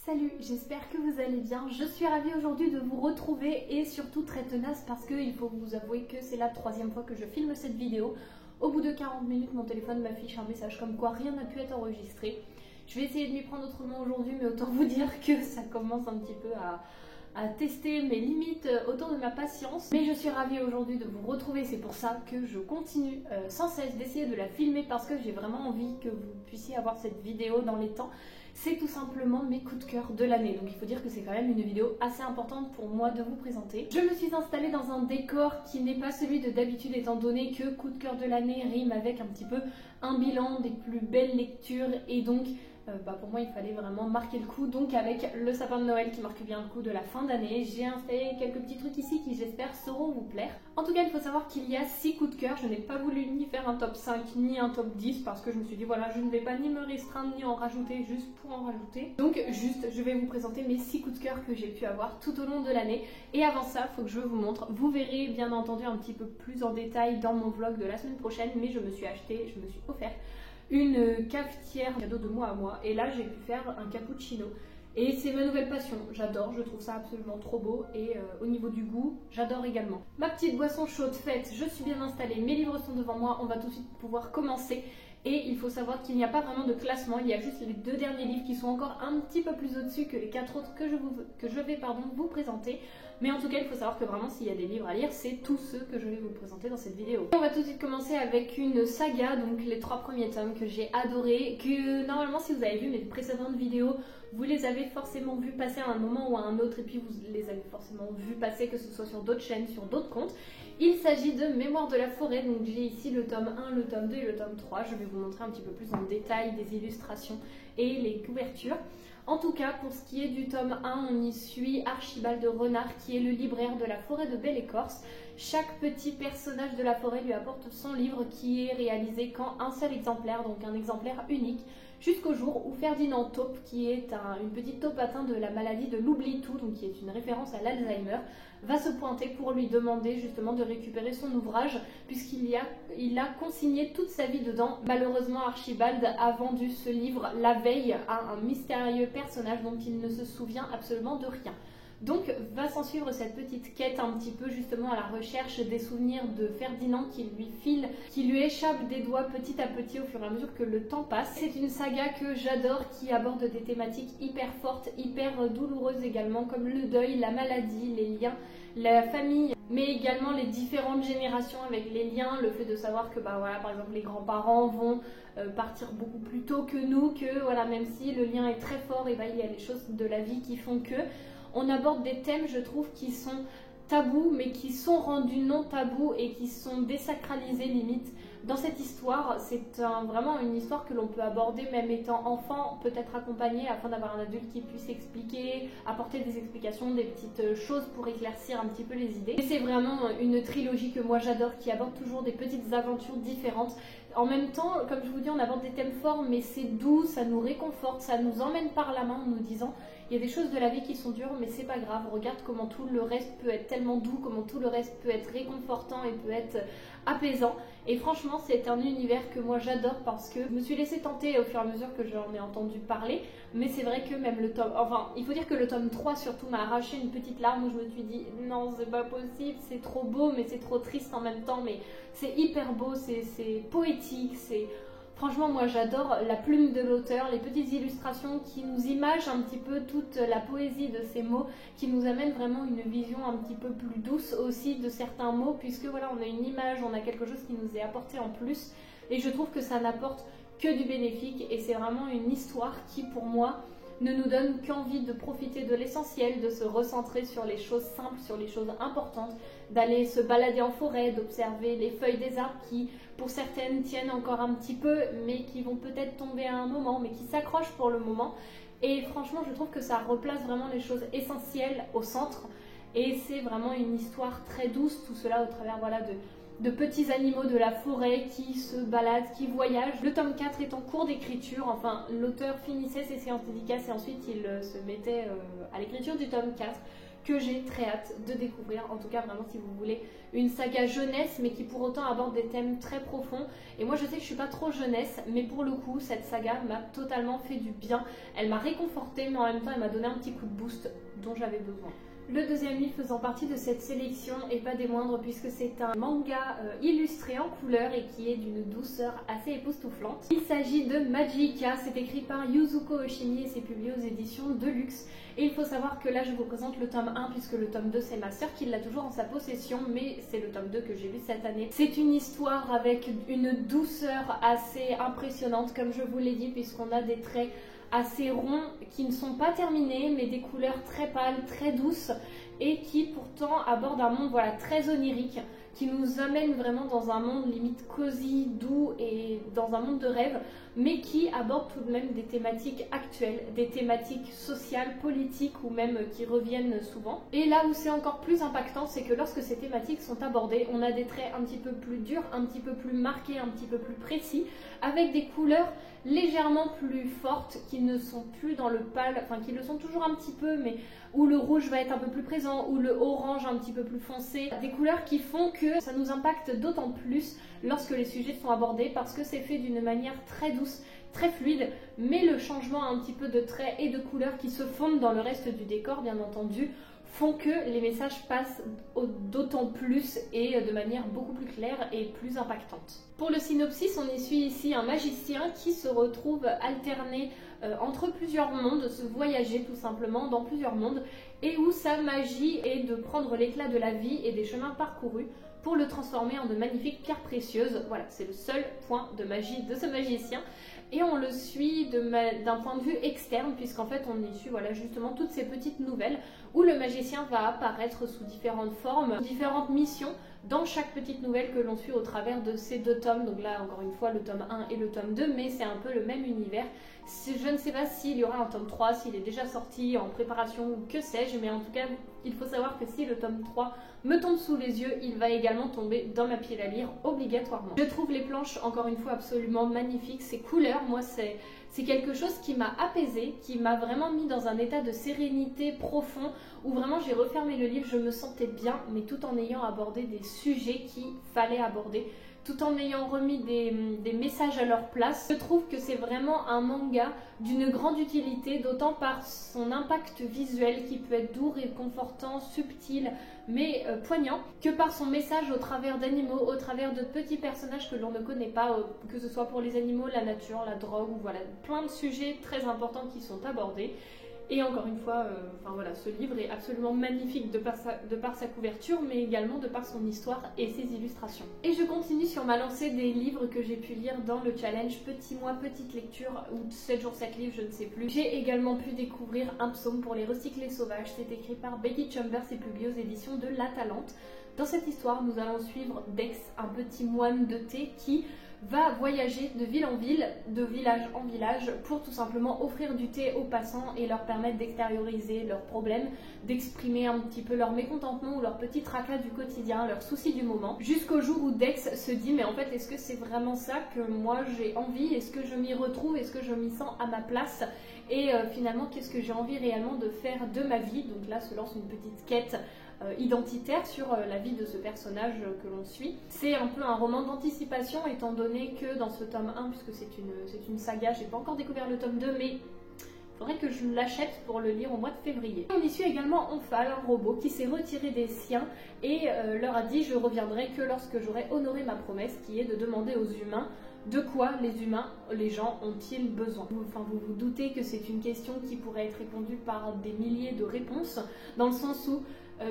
Salut, j'espère que vous allez bien. Je suis ravie aujourd'hui de vous retrouver et surtout très tenace parce qu'il faut vous avouer que c'est la troisième fois que je filme cette vidéo. Au bout de 40 minutes, mon téléphone m'affiche un message comme quoi rien n'a pu être enregistré. Je vais essayer de m'y prendre autrement aujourd'hui, mais autant vous dire que ça commence un petit peu à tester mes limites autour de ma patience. Mais je suis ravie aujourd'hui de vous retrouver, c'est pour ça que je continue sans cesse d'essayer de la filmer parce que j'ai vraiment envie que vous puissiez avoir cette vidéo dans les temps. C'est tout simplement mes coups de cœur de l'année, donc il faut dire que c'est quand même une vidéo assez importante pour moi de vous présenter. Je me suis installée dans un décor qui n'est pas celui de d'habitude étant donné que coup de cœur de l'année rime avec un petit peu un bilan des plus belles lectures et donc pour moi il fallait vraiment marquer le coup, donc avec le sapin de Noël qui marque bien le coup de la fin d'année, j'ai installé quelques petits trucs ici qui j'espère sauront vous plaire. En tout cas il faut savoir qu'il y a 6 coups de cœur, je n'ai pas voulu ni faire un top 5 ni un top 10 parce que je me suis dit voilà je ne vais pas ni me restreindre ni en rajouter juste pour en rajouter. Donc juste je vais vous présenter mes 6 coups de cœur que j'ai pu avoir tout au long de l'année et avant ça il faut que je vous montre, vous verrez bien entendu un petit peu plus en détail dans mon vlog de la semaine prochaine, mais je me suis offert une cafetière cadeau de moi à moi et là j'ai pu faire un cappuccino et c'est ma nouvelle passion, j'adore, je trouve ça absolument trop beau et au niveau du goût j'adore également. Ma petite boisson chaude faite, je suis bien installée, mes livres sont devant moi, on va tout de suite pouvoir commencer. Et il faut savoir qu'il n'y a pas vraiment de classement, il y a juste les 2 derniers livres qui sont encore un petit peu plus au-dessus que les 4 autres que je vais vous présenter. Mais en tout cas, il faut savoir que vraiment s'il y a des livres à lire, c'est tous ceux que je vais vous présenter dans cette vidéo. On va tout de suite commencer avec une saga, donc les 3 premiers tomes que j'ai adorés, que normalement si vous avez vu mes précédentes vidéos, vous les avez forcément vus passer à un moment ou à un autre et puis vous les avez forcément vus passer que ce soit sur d'autres chaînes, sur d'autres comptes. Il s'agit de Mémoire de la forêt, donc j'ai ici le tome 1, le tome 2 et le tome 3. Je vais vous montrer un petit peu plus en détail des illustrations et les couvertures. En tout cas, pour ce qui est du tome 1, on y suit Archibald Renard qui est le libraire de la forêt de Belle-Écorce. Chaque petit personnage de la forêt lui apporte son livre qui est réalisé qu'en un seul exemplaire, donc un exemplaire unique, jusqu'au jour où Ferdinand Taupe, qui est une petite taupe atteinte de la maladie de l'oubli-tout, donc qui est une référence à l'Alzheimer, va se pointer pour lui demander justement de récupérer son ouvrage puisqu'il a consigné toute sa vie dedans. Malheureusement, Archibald a vendu ce livre la veille à un mystérieux personnage dont il ne se souvient absolument de rien. Donc va s'en suivre cette petite quête un petit peu justement à la recherche des souvenirs de Ferdinand qui lui échappe des doigts petit à petit au fur et à mesure que le temps passe. C'est une saga que j'adore qui aborde des thématiques hyper fortes, hyper douloureuses également comme le deuil, la maladie, les liens, la famille, mais également les différentes générations avec les liens, le fait de savoir que voilà, par exemple les grands-parents vont partir beaucoup plus tôt que nous, que voilà, même si le lien est très fort, et il y a des choses de la vie qui font que on aborde des thèmes, je trouve, qui sont tabous, mais qui sont rendus non tabous et qui sont désacralisés limite. Dans cette histoire, c'est vraiment une histoire que l'on peut aborder même étant enfant, peut-être accompagné afin d'avoir un adulte qui puisse expliquer, apporter des explications, des petites choses pour éclaircir un petit peu les idées. Et c'est vraiment une trilogie que moi j'adore, qui aborde toujours des petites aventures différentes. En même temps, comme je vous dis, on aborde des thèmes forts, mais c'est doux, ça nous réconforte, ça nous emmène par la main en nous disant il y a des choses de la vie qui sont dures, mais c'est pas grave. Regarde comment tout le reste peut être tellement doux, comment tout le reste peut être réconfortant et peut être apaisant. Et franchement, c'est un univers que moi j'adore parce que je me suis laissée tenter au fur et à mesure que j'en ai entendu parler. Mais c'est vrai que même le tome... Enfin, il faut dire que le tome 3 surtout m'a arraché une petite larme où je me suis dit non, c'est pas possible, c'est trop beau, mais c'est trop triste en même temps. Mais c'est hyper beau, c'est poétique, c'est... Franchement, moi j'adore la plume de l'auteur, les petites illustrations qui nous imagent un petit peu toute la poésie de ces mots, qui nous amènent vraiment une vision un petit peu plus douce aussi de certains mots, puisque voilà, on a une image, on a quelque chose qui nous est apporté en plus, et je trouve que ça n'apporte que du bénéfique, et c'est vraiment une histoire qui, pour moi, ne nous donne qu'envie de profiter de l'essentiel, de se recentrer sur les choses simples, sur les choses importantes, d'aller se balader en forêt, d'observer les feuilles des arbres qui, pour certaines, tiennent encore un petit peu, mais qui vont peut-être tomber à un moment, mais qui s'accrochent pour le moment. Et franchement, je trouve que ça replace vraiment les choses essentielles au centre. Et c'est vraiment une histoire très douce, tout cela au travers de petits animaux de la forêt qui se baladent, qui voyagent. Le tome 4 est en cours d'écriture, enfin l'auteur finissait ses séances dédicaces et ensuite il se mettait à l'écriture du tome 4 que j'ai très hâte de découvrir. En tout cas, vraiment, si vous voulez une saga jeunesse, mais qui pour autant aborde des thèmes très profonds. Et moi, je sais que je suis pas trop jeunesse, mais pour le coup, cette saga m'a totalement fait du bien. Elle m'a réconfortée, mais en même temps, elle m'a donné un petit coup de boost dont j'avais besoin. Le deuxième livre faisant partie de cette sélection, et pas des moindres, puisque c'est un manga illustré en couleur et qui est d'une douceur assez époustouflante. Il s'agit de Magica, c'est écrit par Yuzuko Oshimi et c'est publié aux éditions Deluxe. Et il faut savoir que là je vous présente le tome 1 puisque le tome 2 c'est ma sœur qui l'a toujours en sa possession, mais c'est le tome 2 que j'ai lu cette année. C'est une histoire avec une douceur assez impressionnante comme je vous l'ai dit, puisqu'on a des traits assez ronds qui ne sont pas terminés mais des couleurs très pâles, très douces et qui pourtant abordent un monde voilà, très onirique qui nous amène vraiment dans un monde limite cosy, doux et dans un monde de rêve, mais qui aborde tout de même des thématiques actuelles, des thématiques sociales, politiques ou même qui reviennent souvent. Et là où c'est encore plus impactant, c'est que lorsque ces thématiques sont abordées, on a des traits un petit peu plus durs, un petit peu plus marqués, un petit peu plus précis, avec des couleurs légèrement plus fortes qui ne sont plus dans le pâle, enfin qui le sont toujours un petit peu, mais où le rouge va être un peu plus présent, ou le orange un petit peu plus foncé. Des couleurs qui font que ça nous impacte d'autant plus lorsque les sujets sont abordés parce que c'est fait d'une manière très douce, très fluide, mais le changement un petit peu de traits et de couleurs qui se fondent dans le reste du décor, bien entendu, font que les messages passent d'autant plus et de manière beaucoup plus claire et plus impactante. Pour le synopsis, on y suit ici un magicien qui se retrouve alterné entre plusieurs mondes, se voyager tout simplement dans plusieurs mondes, et où sa magie est de prendre l'éclat de la vie et des chemins parcourus pour le transformer en de magnifiques pierres précieuses. Voilà, c'est le seul point de magie de ce magicien. Et on le suit d'un point de vue externe, puisqu'en fait on y suit voilà, justement toutes ces petites nouvelles où le magicien va apparaître sous différentes formes, différentes missions dans chaque petite nouvelle que l'on suit au travers de ces deux tomes. Donc là encore une fois le tome 1 et le tome 2, mais c'est un peu le même univers. Je ne sais pas s'il y aura un tome 3, s'il est déjà sorti en préparation ou que sais-je, mais en tout cas il faut savoir que si le tome 3 me tombe sous les yeux, il va également tomber dans ma pile à lire obligatoirement. Je trouve les planches encore une fois absolument magnifiques, ces couleurs, moi c'est quelque chose qui m'a apaisée, qui m'a vraiment mis dans un état de sérénité profond, où vraiment j'ai refermé le livre, je me sentais bien, mais tout en ayant abordé des sujets qu'il fallait aborder, tout en ayant remis des messages à leur place. Je trouve que c'est vraiment un manga d'une grande utilité, d'autant par son impact visuel qui peut être doux, réconfortant, subtil, mais poignant, que par son message au travers d'animaux, au travers de petits personnages que l'on ne connaît pas, que ce soit pour les animaux, la nature, la drogue, ou voilà, plein de sujets très importants qui sont abordés. Et encore une fois, enfin voilà, ce livre est absolument magnifique de par sa couverture, mais également de par son histoire et ses illustrations. Et je continue sur ma lancée des livres que j'ai pu lire dans le challenge Petit mois, petite lecture, ou 7 jours 7 livres, je ne sais plus. J'ai également pu découvrir Un psaume pour les recyclés sauvages. C'est écrit par Becky Chambers et publié aux éditions de La Talente. Dans cette histoire, nous allons suivre Dex, un petit moine de thé qui va voyager de ville en ville, de village en village, pour tout simplement offrir du thé aux passants et leur permettre d'extérioriser leurs problèmes, d'exprimer un petit peu leur mécontentement ou leur petit tracas du quotidien, leurs soucis du moment, jusqu'au jour où Dex se dit mais en fait est-ce que c'est vraiment ça que moi j'ai envie, est-ce que je m'y retrouve, est-ce que je m'y sens à ma place et finalement qu'est-ce que j'ai envie réellement de faire de ma vie. Donc là se lance une petite quête identitaire sur la vie de ce personnage que l'on suit. C'est un peu un roman d'anticipation étant donné que dans ce tome 1, puisque c'est une saga, j'ai pas encore découvert le tome 2, mais il faudrait que je l'achète pour le lire au mois de février. On y suit également Onphal, un robot qui s'est retiré des siens et leur a dit je reviendrai que lorsque j'aurai honoré ma promesse, qui est de demander aux humains de quoi les humains, les gens, ont-ils besoin. Enfin, vous vous doutez que c'est une question qui pourrait être répondue par des milliers de réponses, dans le sens où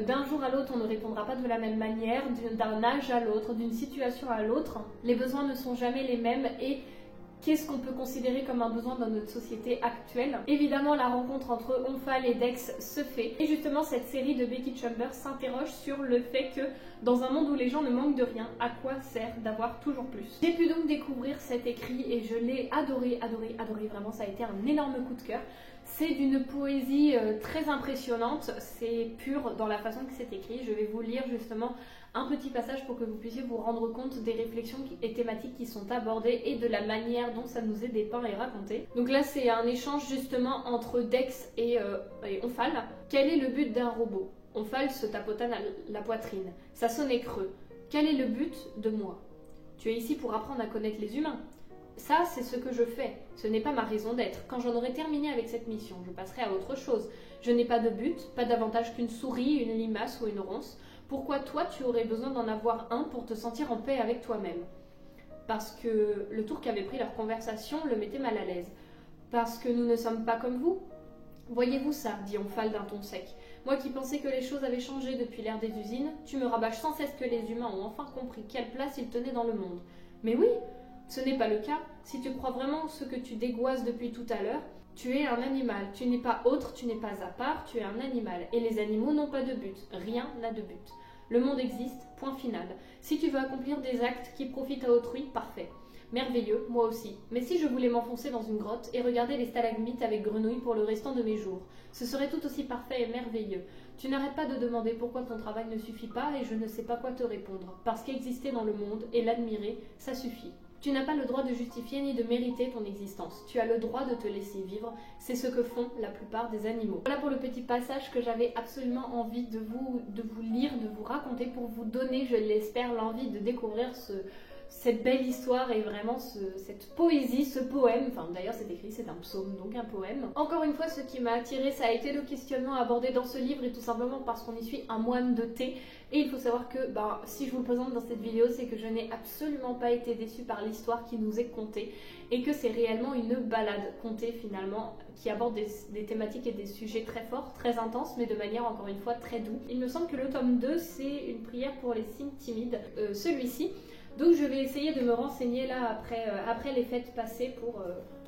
d'un jour à l'autre, on ne répondra pas de la même manière, d'un âge à l'autre, d'une situation à l'autre. Les besoins ne sont jamais les mêmes et qu'est-ce qu'on peut considérer comme un besoin dans notre société actuelle? Évidemment, la rencontre entre Onphal et Dex se fait. Et justement, cette série de Becky Chambers s'interroge sur le fait que dans un monde où les gens ne manquent de rien, à quoi sert d'avoir toujours plus? J'ai pu donc découvrir cet écrit et je l'ai adoré, adoré, adoré. Vraiment, ça a été un énorme coup de cœur. C'est d'une poésie très impressionnante, c'est pur dans la façon que c'est écrit. Je vais vous lire justement un petit passage pour que vous puissiez vous rendre compte des réflexions et thématiques qui sont abordées et de la manière dont ça nous est dépeint et raconté. Donc là c'est un échange justement entre Dex et Onphal. Quel est le but d'un robot? Onphal se tapota la poitrine. Ça sonnait creux. Quel est le but de moi? Tu es ici pour apprendre à connaître les humains. Ça, c'est ce que je fais. Ce n'est pas ma raison d'être. Quand j'en aurai terminé avec cette mission, je passerai à autre chose. Je n'ai pas de but, pas davantage qu'une souris, une limace ou une ronce. Pourquoi toi, tu aurais besoin d'en avoir un pour te sentir en paix avec toi-même? Parce que le tour qu'avait pris leur conversation le mettait mal à l'aise. Parce que nous ne sommes pas comme vous? Voyez-vous ça, dit Onphal d'un ton sec. Moi qui pensais que les choses avaient changé depuis l'ère des usines, tu me rabâches sans cesse que les humains ont enfin compris quelle place ils tenaient dans le monde. Mais oui, ce n'est pas le cas. Si tu crois vraiment ce que tu dégoises depuis tout à l'heure, tu es un animal. Tu n'es pas autre, tu n'es pas à part, tu es un animal. Et les animaux n'ont pas de but. Rien n'a de but. Le monde existe, point final. Si tu veux accomplir des actes qui profitent à autrui, parfait. Merveilleux, moi aussi. Mais si je voulais m'enfoncer dans une grotte et regarder les stalagmites avec grenouilles pour le restant de mes jours, ce serait tout aussi parfait et merveilleux. Tu n'arrêtes pas de demander pourquoi ton travail ne suffit pas et je ne sais pas quoi te répondre. Parce qu'exister dans le monde et l'admirer, ça suffit. Tu n'as pas le droit de justifier ni de mériter ton existence. Tu as le droit de te laisser vivre. C'est ce que font la plupart des animaux. Voilà pour le petit passage que j'avais absolument envie de vous lire, de vous raconter pour vous donner, je l'espère, l'envie de découvrir cette belle histoire et vraiment cette poésie, ce poème. Enfin d'ailleurs c'est écrit, c'est un psaume, donc un poème. Encore une fois, ce qui m'a attiré, ça a été le questionnement abordé dans ce livre et tout simplement parce qu'on y suit un moine de thé. Et il faut savoir que si je vous le présente dans cette vidéo, c'est que je n'ai absolument pas été déçue par l'histoire qui nous est contée et que c'est réellement une balade contée finalement qui aborde des thématiques et des sujets très forts, très intenses, mais de manière encore une fois très douce. Il me semble que le tome 2, c'est une prière pour les signes timides, celui-ci. Donc je vais essayer de me renseigner là après les fêtes passées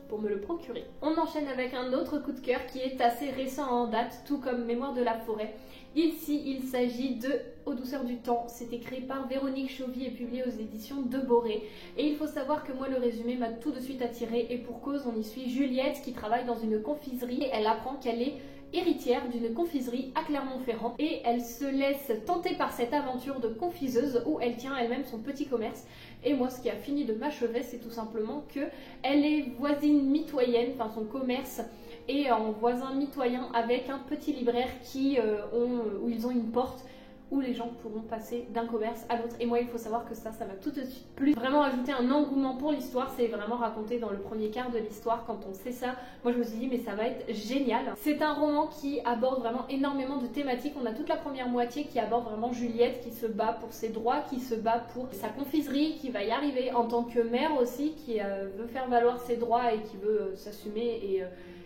pour me le procurer. On enchaîne avec un autre coup de cœur qui est assez récent en date, tout comme Mémoire de la forêt. Ici, il s'agit de Aux douceurs du temps. C'est écrit par Véronique Chauvy et publié aux éditions de Boré. Et il faut savoir que moi, le résumé m'a tout de suite attirée. Et pour cause, on y suit Juliette qui travaille dans une confiserie. Et elle apprend qu'elle est héritière d'une confiserie à Clermont-Ferrand et elle se laisse tenter par cette aventure de confiseuse où elle tient elle-même son petit commerce. Et moi, ce qui a fini de m'achever, c'est tout simplement que elle est voisine mitoyenne, enfin son commerce est en voisin mitoyen avec un petit libraire où ils ont une porte où les gens pourront passer d'un commerce à l'autre. Et moi, il faut savoir que ça m'a tout de suite plu. Vraiment ajouter un engouement pour l'histoire, c'est vraiment raconté dans le premier quart de l'histoire. Quand on sait ça, moi je me suis dit, mais ça va être génial. C'est un roman qui aborde vraiment énormément de thématiques. On a toute la première moitié qui aborde vraiment Juliette qui se bat pour ses droits, qui se bat pour sa confiserie, qui va y arriver en tant que mère aussi, qui veut faire valoir ses droits et qui veut s'assumer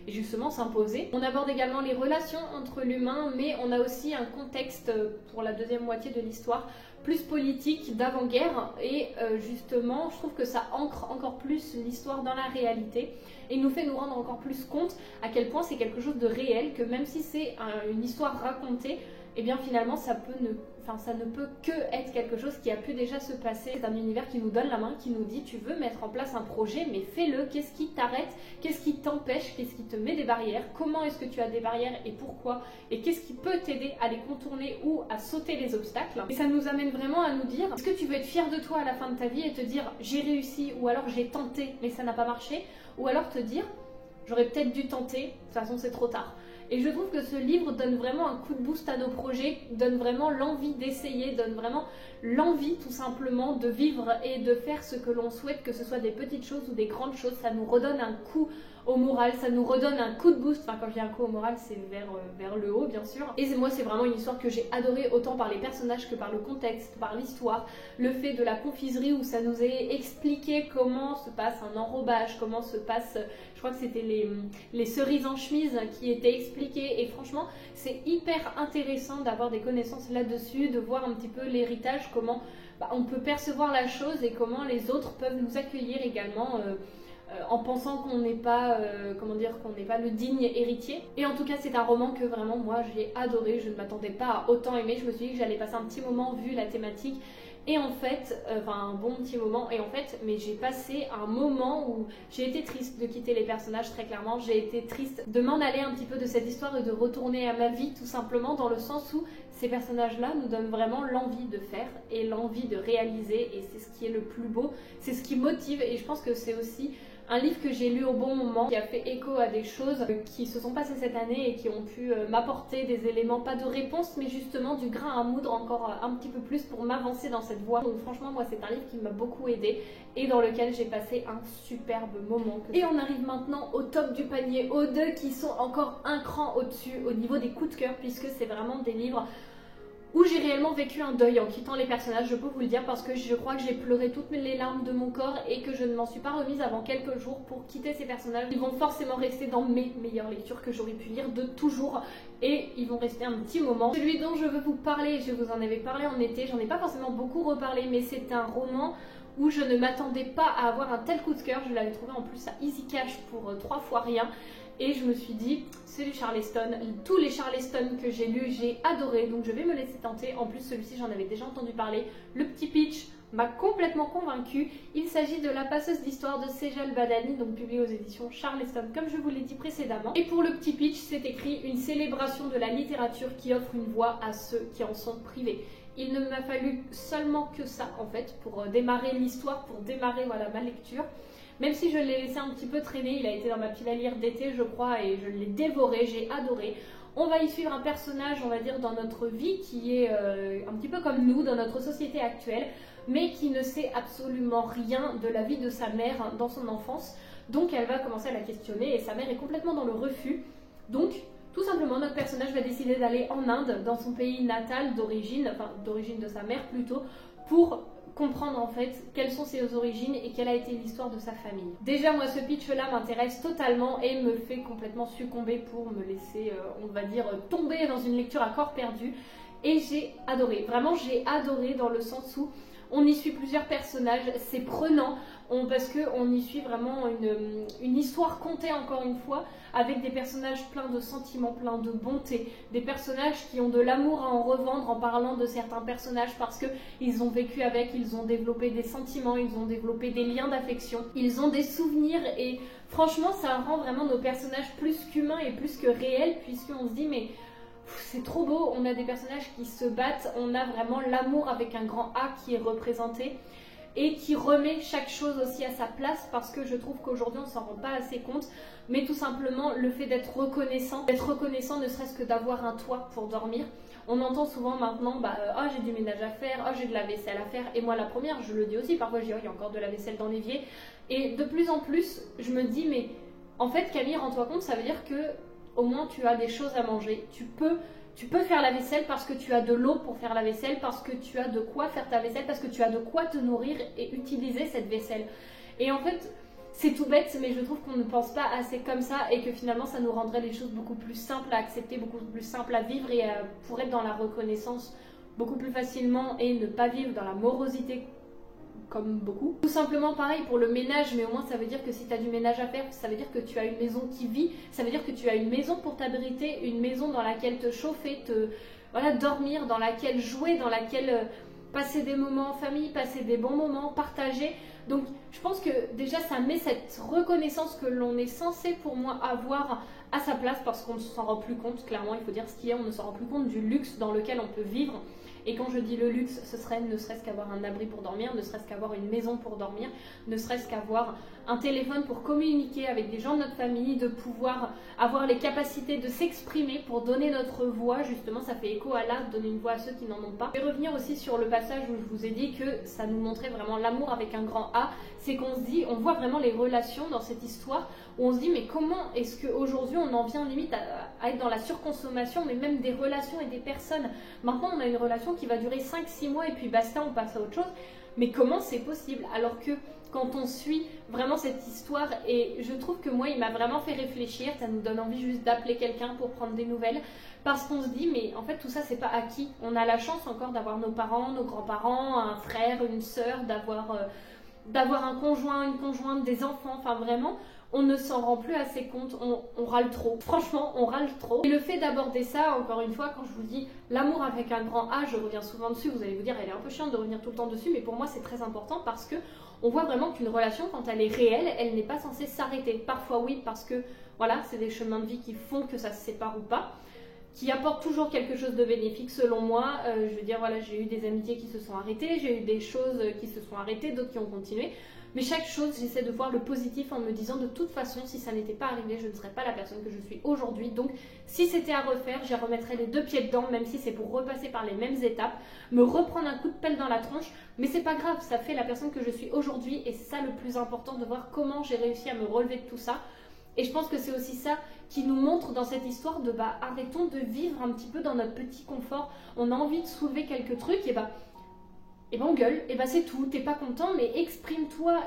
et justement s'imposer. On aborde également les relations entre l'humain, mais on a aussi un contexte pour la deuxième moitié de l'histoire plus politique, d'avant-guerre, et justement je trouve que ça ancre encore plus l'histoire dans la réalité et nous fait nous rendre encore plus compte à quel point c'est quelque chose de réel, que même si c'est une histoire racontée, et bien finalement ça ne peut que être quelque chose qui a pu déjà se passer. C'est un univers qui nous donne la main, qui nous dit tu veux mettre en place un projet, mais fais-le. Qu'est-ce qui t'arrête? Qu'est-ce qui t'empêche? Qu'est-ce qui te met des barrières? Comment est-ce que tu as des barrières et pourquoi? Et qu'est-ce qui peut t'aider à les contourner ou à sauter les obstacles? Et ça nous amène vraiment à nous dire, est-ce que tu veux être fier de toi à la fin de ta vie et te dire j'ai réussi, ou alors j'ai tenté mais ça n'a pas marché, ou alors te dire j'aurais peut-être dû tenter, de toute façon c'est trop tard. Et je trouve que ce livre donne vraiment un coup de boost à nos projets, donne vraiment l'envie d'essayer, donne vraiment l'envie tout simplement de vivre et de faire ce que l'on souhaite, que ce soit des petites choses ou des grandes choses. Ça nous redonne un coup au moral, ça nous redonne un coup de boost. Enfin, quand je dis un coup au moral, c'est vers le haut bien sûr. Et moi, c'est vraiment une histoire que j'ai adorée, autant par les personnages que par le contexte, par l'histoire. Le fait de la confiserie où ça nous est expliqué comment se passe un enrobage, comment se passe, je crois que c'était les cerises en chemise qui étaient expliquées. Et franchement, c'est hyper intéressant d'avoir des connaissances là-dessus, de voir un petit peu l'héritage, comment on peut percevoir la chose et comment les autres peuvent nous accueillir également en pensant qu'on n'est pas, qu'on n'est pas le digne héritier. Et en tout cas, c'est un roman que vraiment moi j'ai adoré. Je ne m'attendais pas à autant aimer. Je me suis dit que j'allais passer un petit moment vu la thématique. Et en fait, un bon petit moment, et en fait, mais j'ai passé un moment où j'ai été triste de quitter les personnages, très clairement. J'ai été triste de m'en aller un petit peu de cette histoire et de retourner à ma vie, tout simplement, dans le sens où ces personnages-là nous donnent vraiment l'envie de faire et l'envie de réaliser, et c'est ce qui est le plus beau, c'est ce qui motive, et je pense que c'est aussi un livre que j'ai lu au bon moment, qui a fait écho à des choses qui se sont passées cette année et qui ont pu m'apporter des éléments, pas de réponse, mais justement du grain à moudre encore un petit peu plus pour m'avancer dans cette voie. Donc franchement, moi c'est un livre qui m'a beaucoup aidé et dans lequel j'ai passé un superbe moment. Et on arrive maintenant au top du panier, aux deux qui sont encore un cran au-dessus au niveau des coups de cœur, puisque c'est vraiment des livres où j'ai réellement vécu un deuil en quittant les personnages, je peux vous le dire, parce que je crois que j'ai pleuré toutes les larmes de mon corps et que je ne m'en suis pas remise avant quelques jours pour quitter ces personnages. Ils vont forcément rester dans mes meilleures lectures que j'aurais pu lire de toujours, et ils vont rester un petit moment. Celui dont je veux vous parler, je vous en avais parlé en été, j'en ai pas forcément beaucoup reparlé, mais c'est un roman où je ne m'attendais pas à avoir un tel coup de cœur. Je l'avais trouvé en plus à Easy Cash pour 3 fois rien. Et je me suis dit, c'est du Charleston. Tous les Charleston que j'ai lus, j'ai adoré. Donc je vais me laisser tenter. En plus, celui-ci, j'en avais déjà entendu parler. Le petit pitch m'a complètement convaincue. Il s'agit de La passeuse d'histoire de Sejal Badani, donc publié aux éditions Charleston, comme je vous l'ai dit précédemment. Et pour le petit pitch, c'est écrit une célébration de la littérature qui offre une voix à ceux qui en sont privés. Il ne m'a fallu seulement que ça, en fait, pour démarrer l'histoire, pour démarrer voilà, ma lecture. Même si je l'ai laissé un petit peu traîner, il a été dans ma pile à lire d'été, je crois, et je l'ai dévoré, j'ai adoré. On va y suivre un personnage, on va dire, dans notre vie qui est un petit peu comme nous, dans notre société actuelle, mais qui ne sait absolument rien de la vie de sa mère dans son enfance. Donc elle va commencer à la questionner et sa mère est complètement dans le refus. Donc, tout simplement, notre personnage va décider d'aller en Inde, dans son pays natal d'origine, enfin d'origine de sa mère plutôt, pour comprendre en fait quelles sont ses origines et quelle a été l'histoire de sa famille. Déjà moi ce pitch là m'intéresse totalement et me fait complètement succomber pour me laisser on va dire tomber dans une lecture à corps perdu, et j'ai adoré, vraiment j'ai adoré dans le sens où on y suit plusieurs personnages, c'est prenant, parce qu'on y suit vraiment une histoire contée encore une fois, avec des personnages pleins de sentiments, pleins de bonté, des personnages qui ont de l'amour à en revendre en parlant de certains personnages parce qu'ils ont vécu avec, ils ont développé des sentiments, ils ont développé des liens d'affection, ils ont des souvenirs, et franchement ça rend vraiment nos personnages plus qu'humains et plus que réels, puisqu'on se dit mais c'est trop beau, on a des personnages qui se battent, on a vraiment l'amour avec un grand A qui est représenté et qui remet chaque chose aussi à sa place, parce que je trouve qu'aujourd'hui on s'en rend pas assez compte, mais tout simplement le fait d'être reconnaissant ne serait-ce que d'avoir un toit pour dormir. On entend souvent maintenant, oh, j'ai du ménage à faire, oh, j'ai de la vaisselle à faire, et moi la première, je le dis aussi, parfois je dis oh, il y a encore de la vaisselle dans l'évier, et de plus en plus je me dis mais en fait Camille, rends-toi compte, ça veut dire que au moins tu as des choses à manger, tu peux faire la vaisselle parce que tu as de l'eau pour faire la vaisselle, parce que tu as de quoi faire ta vaisselle, parce que tu as de quoi te nourrir et utiliser cette vaisselle. Et en fait, c'est tout bête, mais je trouve qu'on ne pense pas assez comme ça et que finalement ça nous rendrait les choses beaucoup plus simples à accepter, beaucoup plus simples à vivre, et pour être dans la reconnaissance beaucoup plus facilement et ne pas vivre dans la morosité comme beaucoup. Tout simplement pareil pour le ménage, mais au moins ça veut dire que si tu as du ménage à faire, ça veut dire que tu as une maison qui vit, ça veut dire que tu as une maison pour t'abriter, une maison dans laquelle te chauffer, dormir, dans laquelle jouer, dans laquelle passer des moments en famille, passer des bons moments, partager. Donc je pense que déjà ça met cette reconnaissance que l'on est censé pour moi avoir à sa place, parce qu'on ne s'en rend plus compte, clairement il faut dire ce qu'il y a, on ne s'en rend plus compte du luxe dans lequel on peut vivre. Et quand je dis le luxe, ce serait ne serait-ce qu'avoir un abri pour dormir, ne serait-ce qu'avoir une maison pour dormir, ne serait-ce qu'avoir un téléphone pour communiquer avec des gens de notre famille, de pouvoir avoir les capacités de s'exprimer pour donner notre voix. Justement, ça fait écho à l'art, donner une voix à ceux qui n'en ont pas. Je vais revenir aussi sur le passage où je vous ai dit que ça nous montrait vraiment l'amour avec un grand A. C'est qu'on se dit, on voit vraiment les relations dans cette histoire, où on se dit mais comment est-ce qu'aujourd'hui on en vient limite à être dans la surconsommation, mais même des relations et des personnes. Maintenant on a une relation qui va durer 5-6 mois et puis basta, on passe à autre chose. Mais comment c'est possible? Alors que quand on suit vraiment cette histoire, et je trouve que moi il m'a vraiment fait réfléchir, ça nous donne envie juste d'appeler quelqu'un pour prendre des nouvelles, parce qu'on se dit mais en fait tout ça c'est pas acquis. On a la chance encore d'avoir nos parents, nos grands-parents, un frère, une sœur, d'avoir un conjoint, une conjointe, des enfants, enfin vraiment on ne s'en rend plus assez compte, on râle trop. Franchement, on râle trop. Et le fait d'aborder ça, encore une fois, quand je vous dis l'amour avec un grand A, je reviens souvent dessus, vous allez vous dire elle est un peu chiante de revenir tout le temps dessus, mais pour moi c'est très important parce que on voit vraiment qu'une relation, quand elle est réelle, elle n'est pas censée s'arrêter. Parfois oui, parce que voilà, c'est des chemins de vie qui font que ça se sépare ou pas. qui apporte toujours quelque chose de bénéfique selon moi. Je veux dire, voilà, j'ai eu des amitiés qui se sont arrêtées, j'ai eu des choses qui se sont arrêtées, d'autres qui ont continué. Mais chaque chose, j'essaie de voir le positif en me disant de toute façon, si ça n'était pas arrivé, je ne serais pas la personne que je suis aujourd'hui. Donc, si c'était à refaire, j'y remettrais les deux pieds dedans, même si c'est pour repasser par les mêmes étapes, me reprendre un coup de pelle dans la tronche. Mais c'est pas grave, ça fait la personne que je suis aujourd'hui et c'est ça le plus important, de voir comment j'ai réussi à me relever de tout ça. Et je pense que c'est aussi ça qui nous montre dans cette histoire de arrêtons de vivre un petit peu dans notre petit confort. On a envie de soulever quelques trucs et on gueule, et c'est tout, t'es pas content, mais exprime-toi,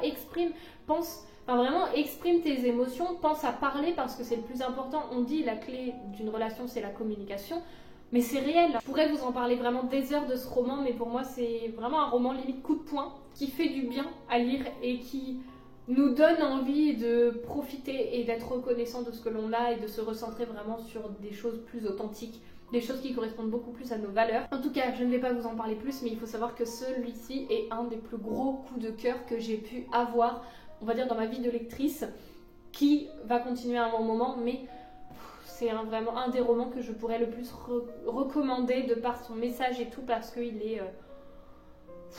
pense, vraiment exprime tes émotions, pense à parler parce que c'est le plus important. On dit la clé d'une relation c'est la communication, mais c'est réel. Je pourrais vous en parler vraiment des heures de ce roman, mais pour moi c'est vraiment un roman limite coup de poing qui fait du bien à lire et qui nous donne envie de profiter et d'être reconnaissant de ce que l'on a et de se recentrer vraiment sur des choses plus authentiques, des choses qui correspondent beaucoup plus à nos valeurs. En tout cas, je ne vais pas vous en parler plus, mais il faut savoir que celui-ci est un des plus gros coups de cœur que j'ai pu avoir, on va dire, dans ma vie de lectrice, qui va continuer à un bon moment, mais c'est vraiment un des romans que je pourrais le plus recommander de par son message et tout, parce qu'il est...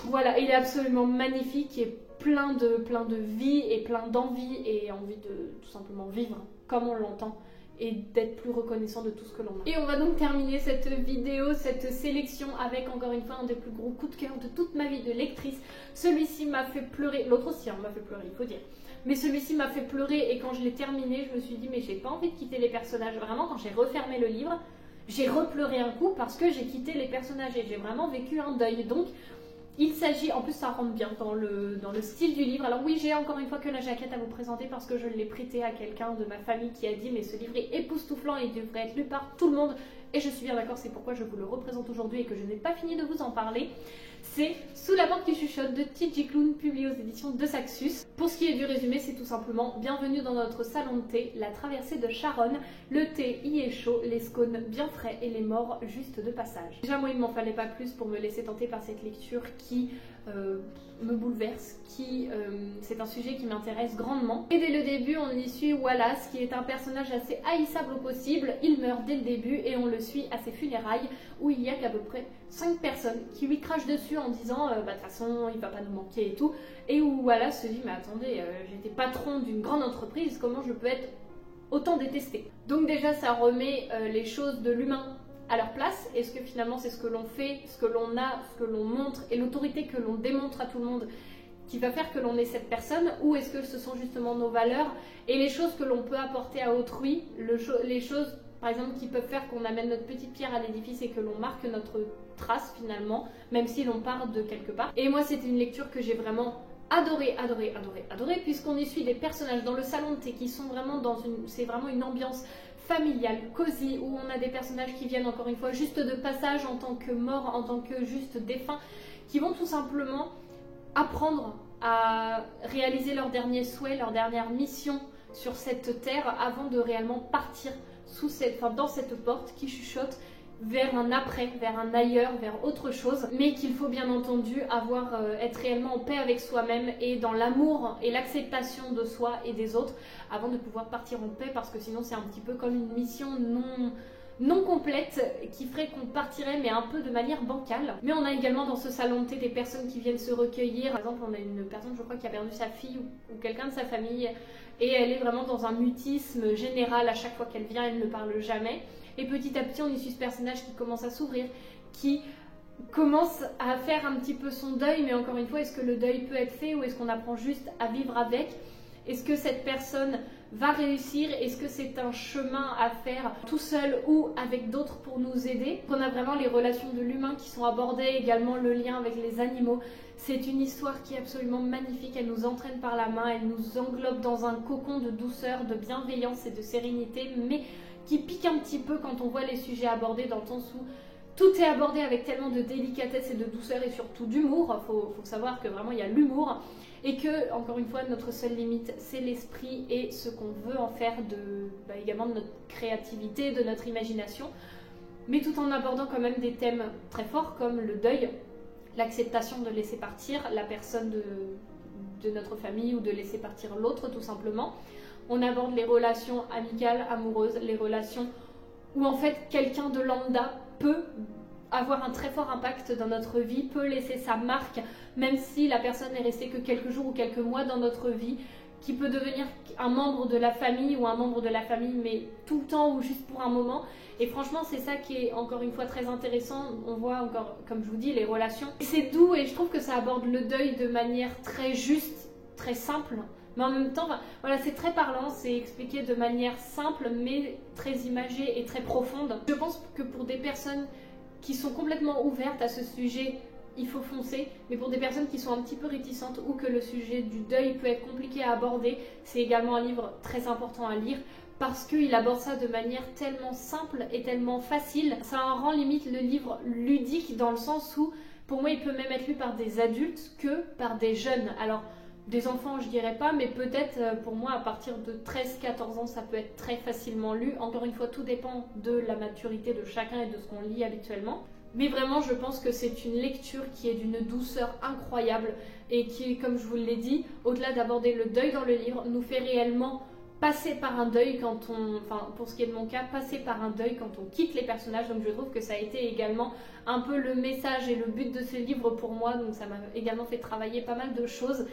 voilà, il est absolument magnifique et plein de vie et plein d'envie et envie de tout simplement vivre comme on l'entend et d'être plus reconnaissant de tout ce que l'on a. Et on va donc terminer cette vidéo, cette sélection avec encore une fois un des plus gros coups de cœur de toute ma vie de lectrice. Celui-ci m'a fait pleurer, l'autre aussi m'a fait pleurer, il faut dire. Mais celui-ci m'a fait pleurer et quand je l'ai terminé, je me suis dit mais j'ai pas envie de quitter les personnages. Vraiment, quand j'ai refermé le livre, j'ai repleuré un coup parce que j'ai quitté les personnages et j'ai vraiment vécu un deuil. Donc il s'agit, en plus ça rentre bien dans le style du livre. Alors oui, j'ai encore une fois que la jaquette à vous présenter parce que je l'ai prêté à quelqu'un de ma famille qui a dit mais ce livre est époustouflant et il devrait être lu par tout le monde. Et je suis bien d'accord, c'est pourquoi je vous le représente aujourd'hui et que je n'ai pas fini de vous en parler. C'est Sous la bande qui chuchote de T.J. Klune, publié aux éditions de Saxus. Pour ce qui est du résumé, c'est tout simplement bienvenue dans notre salon de thé, la traversée de Charonne. Le thé y est chaud, les scones bien frais et les morts juste de passage. Déjà moi il m'en fallait pas plus pour me laisser tenter par cette lecture qui me bouleverse, c'est un sujet qui m'intéresse grandement. Et dès le début on y suit Wallace qui est un personnage assez haïssable au possible. Il meurt dès le début et on le suit à ses funérailles où il y a qu'à peu près 5 personnes qui lui crachent dessus en disant de toute façon il va pas nous manquer et tout, et où Wallace se dit mais attendez, j'étais patron d'une grande entreprise, comment je peux être autant détesté? Donc déjà ça remet les choses de l'humain à leur place. Est-ce que finalement c'est ce que l'on fait, ce que l'on a, ce que l'on montre et l'autorité que l'on démontre à tout le monde qui va faire que l'on est cette personne, ou est-ce que ce sont justement nos valeurs et les choses que l'on peut apporter à autrui, les choses par exemple qui peuvent faire qu'on amène notre petite pierre à l'édifice et que l'on marque notre trace finalement, même si l'on part de quelque part. Et moi c'était une lecture que j'ai vraiment adoré, puisqu'on y suit des personnages dans le salon de thé qui sont vraiment c'est vraiment une ambiance familiale, cosy, où on a des personnages qui viennent encore une fois juste de passage en tant que morts, en tant que juste défunts, qui vont tout simplement apprendre à réaliser leur dernier souhait, leur dernière mission sur cette terre avant de réellement partir dans cette porte qui chuchote vers un après, vers un ailleurs, vers autre chose, mais qu'il faut bien entendu être réellement en paix avec soi-même et dans l'amour et l'acceptation de soi et des autres avant de pouvoir partir en paix, parce que sinon c'est un petit peu comme une mission non complète qui ferait qu'on partirait mais un peu de manière bancale. Mais on a également dans ce salon de thé des personnes qui viennent se recueillir. Par exemple on a une personne je crois qui a perdu sa fille ou quelqu'un de sa famille et elle est vraiment dans un mutisme général. À chaque fois qu'elle vient elle ne parle jamais. Et petit à petit, on y suit ce personnage qui commence à s'ouvrir, qui commence à faire un petit peu son deuil. Mais encore une fois, est-ce que le deuil peut être fait ou est-ce qu'on apprend juste à vivre avec? Est-ce que cette personne va réussir? Est-ce que c'est un chemin à faire tout seul ou avec d'autres pour nous aider? On a vraiment les relations de l'humain qui sont abordées, également le lien avec les animaux. C'est une histoire qui est absolument magnifique, elle nous entraîne par la main, elle nous englobe dans un cocon de douceur, de bienveillance et de sérénité, mais qui pique un petit peu quand on voit les sujets abordés, dans le sens où tout est abordé avec tellement de délicatesse et de douceur et surtout d'humour. Faut savoir que vraiment il y a l'humour et que, encore une fois, notre seule limite c'est l'esprit et ce qu'on veut en faire également de notre créativité, de notre imagination, mais tout en abordant quand même des thèmes très forts comme le deuil, l'acceptation de laisser partir la personne de notre famille ou de laisser partir l'autre tout simplement. On aborde les relations amicales, amoureuses, les relations où en fait quelqu'un de lambda peut avoir un très fort impact dans notre vie, peut laisser sa marque, même si la personne est restée que quelques jours ou quelques mois dans notre vie, qui peut devenir un membre de la famille ou un membre de la famille, mais tout le temps ou juste pour un moment. Et franchement, c'est ça qui est encore une fois très intéressant. On voit encore, comme je vous dis, les relations. C'est doux et je trouve que ça aborde le deuil de manière très juste, très simple. Mais en même temps, voilà, c'est très parlant, c'est expliqué de manière simple, mais très imagée et très profonde. Je pense que pour des personnes qui sont complètement ouvertes à ce sujet, il faut foncer, mais pour des personnes qui sont un petit peu réticentes ou que le sujet du deuil peut être compliqué à aborder, c'est également un livre très important à lire parce qu'il aborde ça de manière tellement simple et tellement facile. Ça en rend limite le livre ludique dans le sens où, pour moi, il peut même être lu par des adultes que par des jeunes. Alors, des enfants, je dirais pas, mais peut-être pour moi, à partir de 13-14 ans, ça peut être très facilement lu. Encore une fois, tout dépend de la maturité de chacun et de ce qu'on lit habituellement. Mais vraiment, je pense que c'est une lecture qui est d'une douceur incroyable et qui, comme je vous l'ai dit, au-delà d'aborder le deuil dans le livre, nous fait réellement passer par un deuil quand on, enfin pour ce qui est de mon cas, passer par un deuil quand on quitte les personnages. Donc je trouve que ça a été également un peu le message et le but de ce livre pour moi. Donc ça m'a également fait travailler pas mal de choses.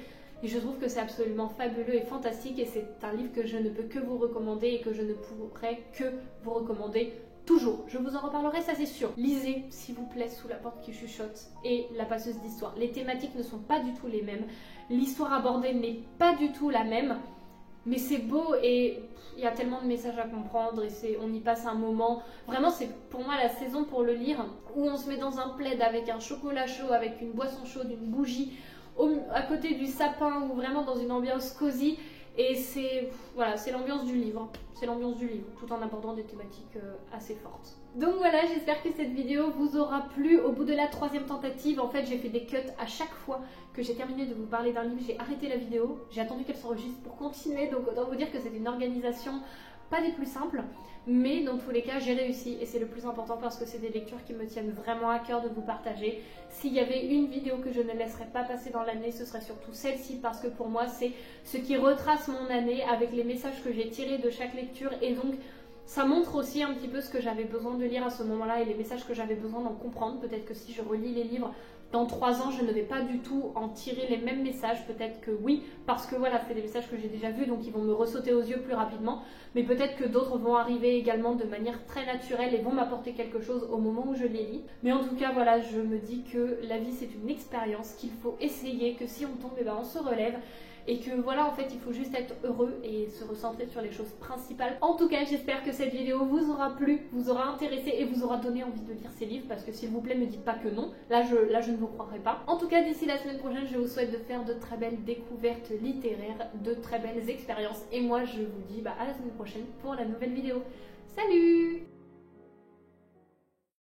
Et je trouve que c'est absolument fabuleux et fantastique et c'est un livre que je ne peux que vous recommander et que je ne pourrais que vous recommander toujours. Je vous en reparlerai, ça c'est sûr. Lisez, s'il vous plaît, Sous la porte qui chuchote et La passeuse d'histoire. Les thématiques ne sont pas du tout les mêmes. L'histoire abordée n'est pas du tout la même. Mais c'est beau et il y a tellement de messages à comprendre et on y passe un moment. Vraiment, c'est pour moi la saison pour le lire où on se met dans un plaid avec un chocolat chaud, avec une boisson chaude, une bougie, à côté du sapin ou vraiment dans une ambiance cosy. Et c'est voilà, c'est l'ambiance du livre. C'est l'ambiance du livre, tout en abordant des thématiques assez fortes. Donc voilà, j'espère que cette vidéo vous aura plu. Au bout de la 3e tentative, en fait, j'ai fait des cuts à chaque fois que j'ai terminé de vous parler d'un livre. J'ai arrêté la vidéo, j'ai attendu qu'elle s'enregistre pour continuer. Donc autant vous dire que c'est une organisation pas des plus simples. Mais dans tous les cas, j'ai réussi et c'est le plus important parce que c'est des lectures qui me tiennent vraiment à cœur de vous partager. S'il y avait une vidéo que je ne laisserais pas passer dans l'année, ce serait surtout celle-ci parce que pour moi, c'est ce qui retrace mon année avec les messages que j'ai tirés de chaque lecture et donc ça montre aussi un petit peu ce que j'avais besoin de lire à ce moment-là et les messages que j'avais besoin d'en comprendre. Peut-être que si je relis les livres dans 3 ans, je ne vais pas du tout en tirer les mêmes messages. Peut-être que oui, parce que voilà, c'est des messages que j'ai déjà vus, donc ils vont me ressauter aux yeux plus rapidement. Mais peut-être que d'autres vont arriver également de manière très naturelle et vont m'apporter quelque chose au moment où je les lis. Mais en tout cas, voilà, je me dis que la vie, c'est une expérience qu'il faut essayer, que si on tombe, eh ben, on se relève. Et que voilà, en fait, il faut juste être heureux et se recentrer sur les choses principales. En tout cas, j'espère que cette vidéo vous aura plu, vous aura intéressé et vous aura donné envie de lire ces livres. Parce que s'il vous plaît, me dites pas que non. Là, je ne vous croirai pas. En tout cas, d'ici la semaine prochaine, je vous souhaite de faire de très belles découvertes littéraires, de très belles expériences. Et moi, je vous dis à la semaine prochaine pour la nouvelle vidéo. Salut!